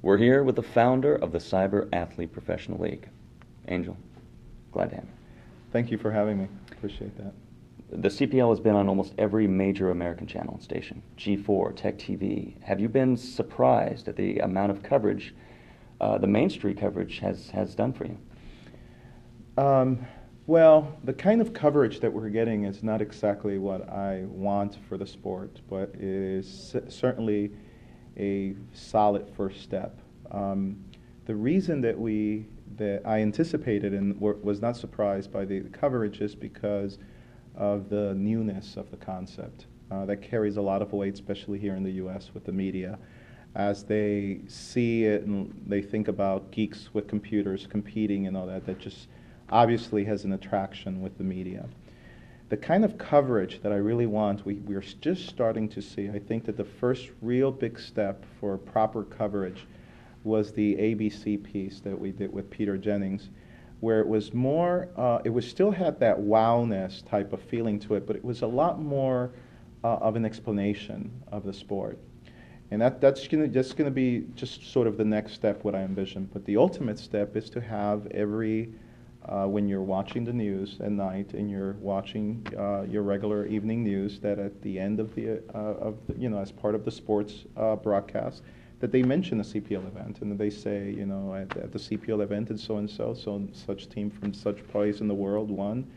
We're here with the founder of the Cyber Athlete Professional League. Angel, glad to have you. Thank you for having me. Appreciate that. The CPL has been on almost every major American channel and station, G4, Tech TV. Have you been surprised at the amount of coverage the Main Street coverage has done for you? Well, the kind of coverage that we're getting is not exactly what I want for the sport, but it is certainly a solid first step. The reason that I anticipated and was not surprised by the coverage is because of the newness of the concept. That carries a lot of weight, especially here in the U.S. with the media. As they see it and they think about geeks with computers competing and all that, that just obviously has an attraction with the media. The kind of coverage that I really want, we're just starting to see. I think that the first real big step for proper coverage was the ABC piece that we did with Peter Jennings, where it was more, still had that wowness type of feeling to it, but it was a lot more of an explanation of the sport. And that's going to be just sort of the next step, what I envision. But the ultimate step is to have when you're watching the news at night and you're watching your regular evening news, that at the end of as part of the sports broadcast, that they mention a CPL event and that they say, at the CPL event and so such team from such place in the world won,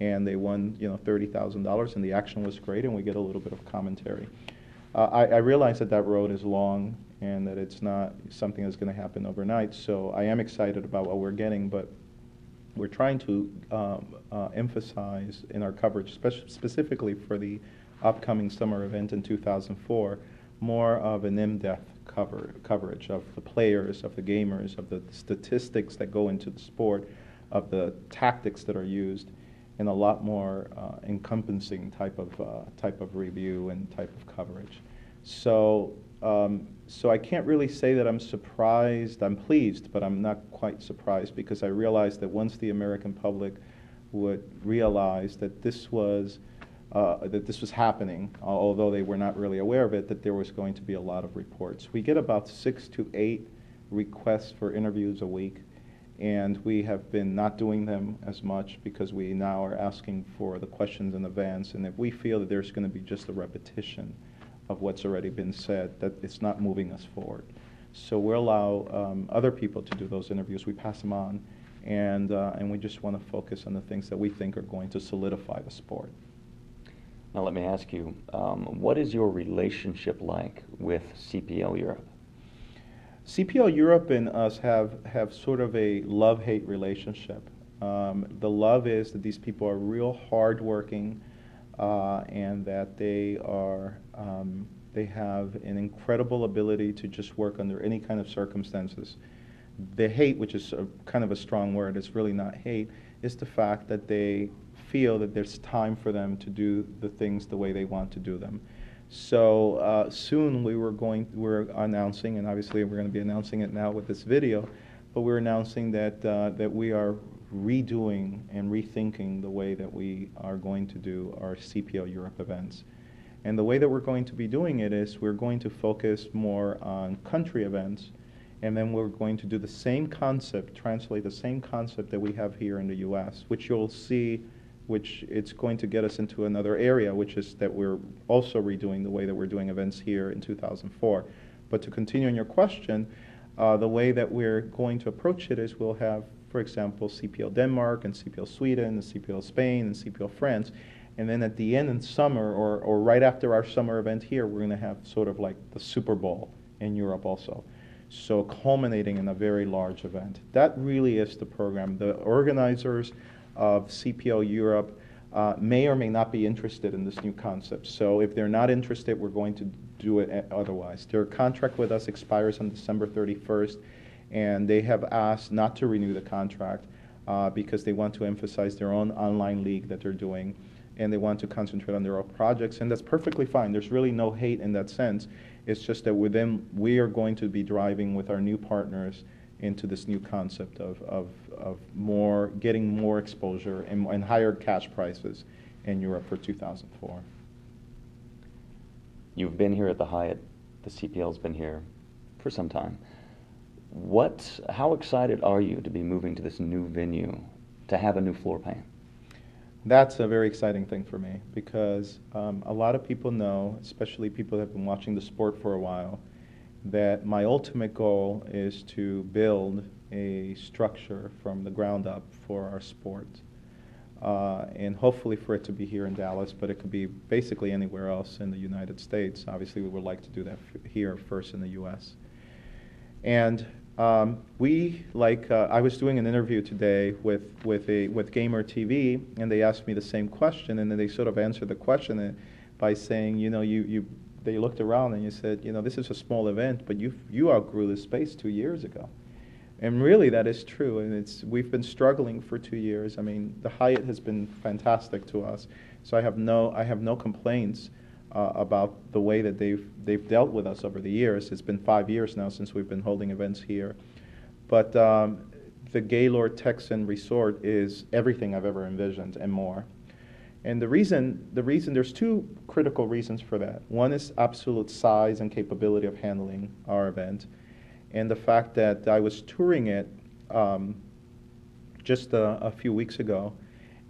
and they won, $30,000, and the action was great, and we get a little bit of commentary. I realize that road is long and that it's not something that's going to happen overnight, so I am excited about what we're getting, but we're trying to emphasize in our coverage, specifically for the upcoming summer event in 2004, more of an in-depth coverage of the players, of the gamers, of the statistics that go into the sport, of the tactics that are used, and a lot more encompassing type of review and type of coverage. So I can't really say that I'm surprised. I'm pleased, but I'm not quite surprised, because I realized that once the American public would realize that this was happening, although they were not really aware of it, that there was going to be a lot of reports. We get about 6 to 8 requests for interviews a week, and we have been not doing them as much because we now are asking for the questions in advance, and if we feel that there's going to be just a repetition of what's already been said, that it's not moving us forward. So we'll allow other people to do those interviews. We pass them on, and we just want to focus on the things that we think are going to solidify the sport. Now let me ask you, what is your relationship like with CPL Europe? CPL Europe and us have sort of a love-hate relationship. The love is that these people are real hard-working, and that they have an incredible ability to just work under any kind of circumstances. The hate, which is kind of a strong word, it's really not hate, is the fact that they feel that there's time for them to do the things the way they want to do them. So soon we're announcing, and obviously we're going to be announcing it now with this video, but we're announcing that we are redoing and rethinking the way that we are going to do our CPL Europe events. And the way that we're going to be doing it is we're going to focus more on country events, and then we're going to do the same concept, translate the same concept that we have here in the U.S., which you'll see, which it's going to get us into another area, which is that we're also redoing the way that we're doing events here in 2004. But to continue on your question, the way that we're going to approach it is we'll have, for example, CPL Denmark and CPL Sweden and CPL Spain and CPL France, and then at the end in summer or right after our summer event here, we're going to have sort of like the Super Bowl in Europe also. So culminating in a very large event. That really is the program. The organizers of CPL Europe may or may not be interested in this new concept. So if they're not interested, we're going to do it otherwise. Their contract with us expires on December 31st, and they have asked not to renew the contract because they want to emphasize their own online league that they're doing, and they want to concentrate on their own projects, and that's perfectly fine. There's really no hate in that sense. It's just that with them, we are going to be driving with our new partners into this new concept of getting more exposure and higher cash prices in Europe for 2004. You've been here at the Hyatt. The CPL's been here for some time. How excited are you to be moving to this new venue, to have a new floor plan? That's a very exciting thing for me because a lot of people know, especially people that have been watching the sport for a while, that my ultimate goal is to build a structure from the ground up for our sport. And hopefully for it to be here in Dallas, but it could be basically anywhere else in the United States. Obviously, we would like to do that here first in the U.S. And I was doing an interview today with Gamer TV, and they asked me the same question, and then they sort of answered the question by saying, they looked around and you said, this is a small event, but you outgrew this space 2 years ago. And really, that is true. And we've been struggling for 2 years. I mean, the Hyatt has been fantastic to us, so I have no complaints about the way that they've dealt with us over the years. It's been 5 years now since we've been holding events here, but the Gaylord Texan Resort is everything I've ever envisioned and more. And the reason there's two critical reasons for that. One is absolute size and capability of handling our event, and the fact that I was touring it just a few weeks ago,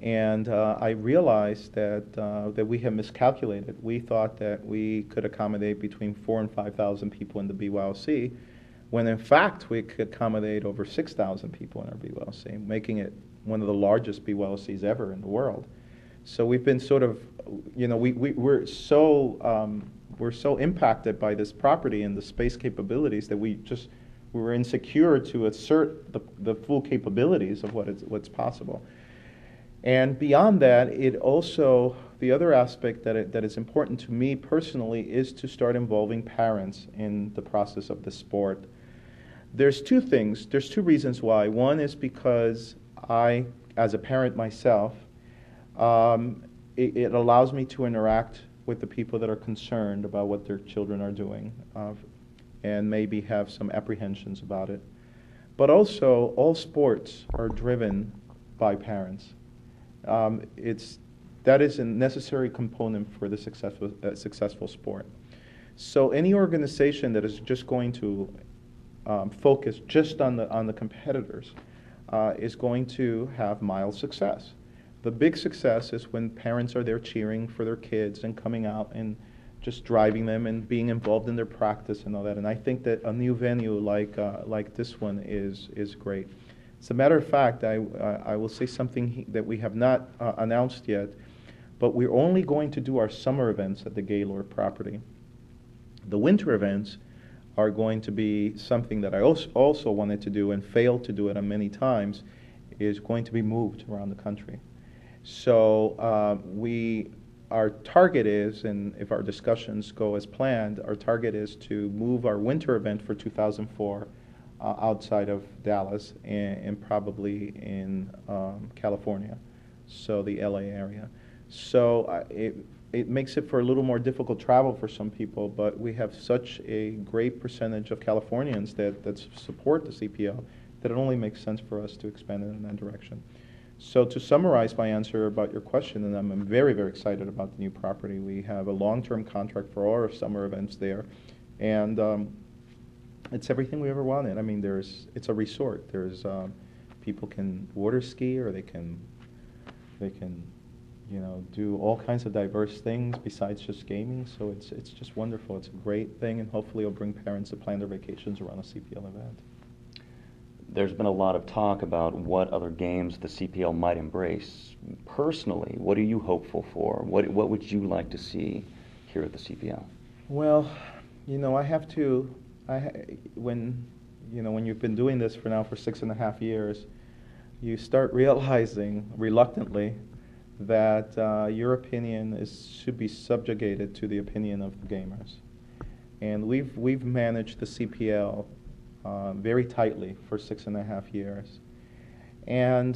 and I realized that we had miscalculated. We thought that we could accommodate between 4,000 and 5,000 people in the BYOC, when in fact we could accommodate over 6,000 people in our BYOC, making it one of the largest BYOCs ever in the world. So we've been sort of, we're so impacted by this property and the space capabilities that we were insecure to assert the full capabilities of what's possible. And beyond that, the other aspect that is important to me personally is to start involving parents in the process of the sport. There's two reasons why. One is because I, as a parent myself, it allows me to interact with the people that are concerned about what their children are doing and maybe have some apprehensions about it. But also, all sports are driven by parents. That is a necessary component for the successful sport. So any organization that is just going to focus just on the competitors is going to have mild success. The big success is when parents are there cheering for their kids and coming out and just driving them and being involved in their practice and all that. And I think that a new venue like this one is great. As a matter of fact, I will say something that we have not announced yet, but we're only going to do our summer events at the Gaylord property. The winter events are going to be something that I also wanted to do and failed to do it on many times, is going to be moved around the country. So our target is, and if our discussions go as planned, our target is to move our winter event for 2004 outside of Dallas and probably in California, so the LA area. So it makes it for a little more difficult travel for some people, but we have such a great percentage of Californians that support the CPL that it only makes sense for us to expand it in that direction. So to summarize my answer about your question, and I'm very, very excited about the new property. We have a long-term contract for all our summer events there, and it's everything we ever wanted. I mean, it's a resort. People can water ski, or they can do all kinds of diverse things besides just gaming. So it's just wonderful. It's a great thing, and hopefully it'll bring parents to plan their vacations around a CPL event. There's been a lot of talk about what other games the CPL might embrace. Personally, what are you hopeful for? What would you like to see here at the CPL? Well, when you've been doing this for 6.5 years, you start realizing reluctantly that your opinion should be subjugated to the opinion of the gamers. And we've managed the CPL very tightly for 6.5 years. And,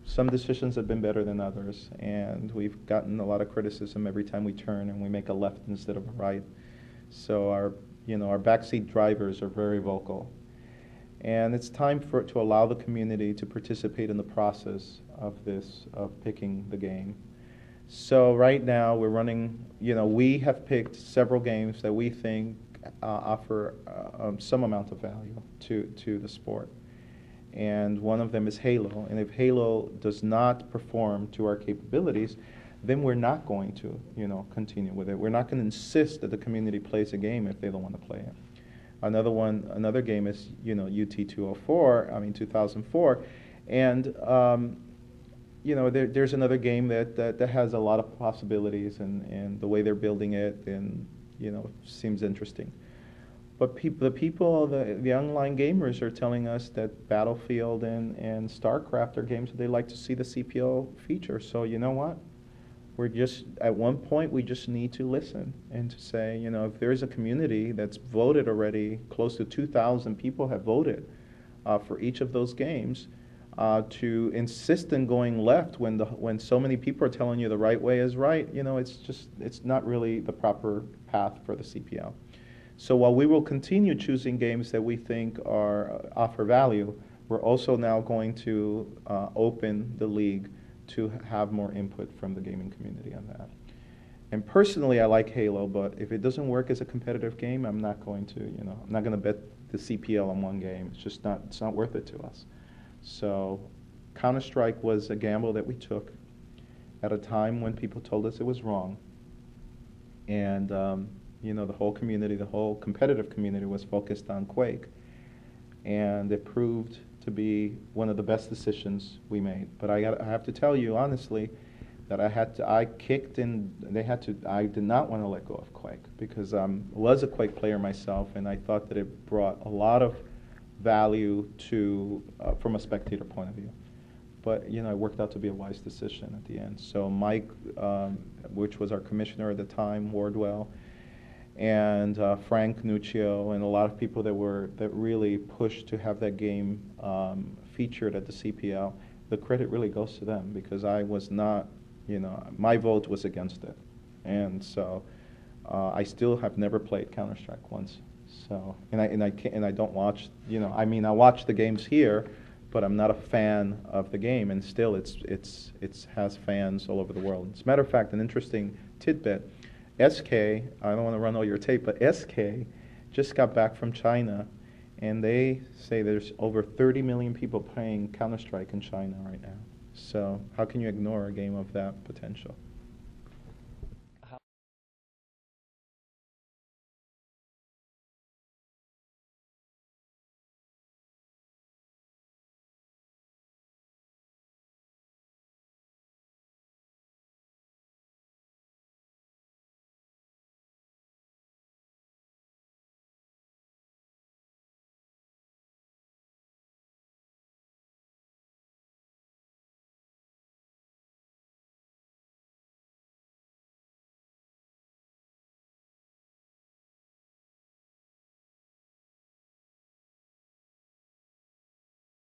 some decisions have been better than others, and we've gotten a lot of criticism every time we turn and we make a left instead of a right. So our backseat drivers are very vocal. And it's time to allow the community to participate in the process of picking the game. So right now we're running, we have picked several games that we think offer some amount of value to the sport. And one of them is Halo. And if Halo does not perform to our capabilities, then we're not going to, continue with it. We're not going to insist that the community plays a game if they don't want to play it. Another game is, UT 2004, and there's another game that has a lot of possibilities, and the way they're building it, and seems interesting. But the online gamers are telling us that Battlefield and StarCraft are games that they like to see the CPL feature. So you know what? At one point, we just need to listen and to say, if there's a community that's voted already, close to 2,000 people have voted for each of those games, to insist on going left when so many people are telling you the right way is right, it's not really the proper path for the CPL. So while we will continue choosing games that we think offer value, we're also now going to open the league to have more input from the gaming community on that. And personally, I like Halo, but if it doesn't work as a competitive game, I'm not going to, I'm not going to bet the CPL on one game. It's not worth it to us. So Counter-Strike was a gamble that we took at a time when people told us it was wrong. And, the whole community, the whole competitive community was focused on Quake. And it proved to be one of the best decisions we made. But I have to tell you honestly that I did not want to let go of Quake because I was a Quake player myself, and I thought that it brought a lot of value from a spectator point of view. But it worked out to be a wise decision at the end. So Mike, which was our commissioner at the time, Wardwell, and Frank Nuccio, and a lot of people that really pushed to have that game featured at the CPL, the credit really goes to them because I was not, my vote was against it. And so I still have never played Counter-Strike once. So, and I don't watch, I watch the games here, but I'm not a fan of the game, and still it has fans all over the world. As a matter of fact, an interesting tidbit, SK, I don't want to run all your tape, but SK just got back from China, and they say there's over 30 million people playing Counter-Strike in China right now. So how can you ignore a game of that potential?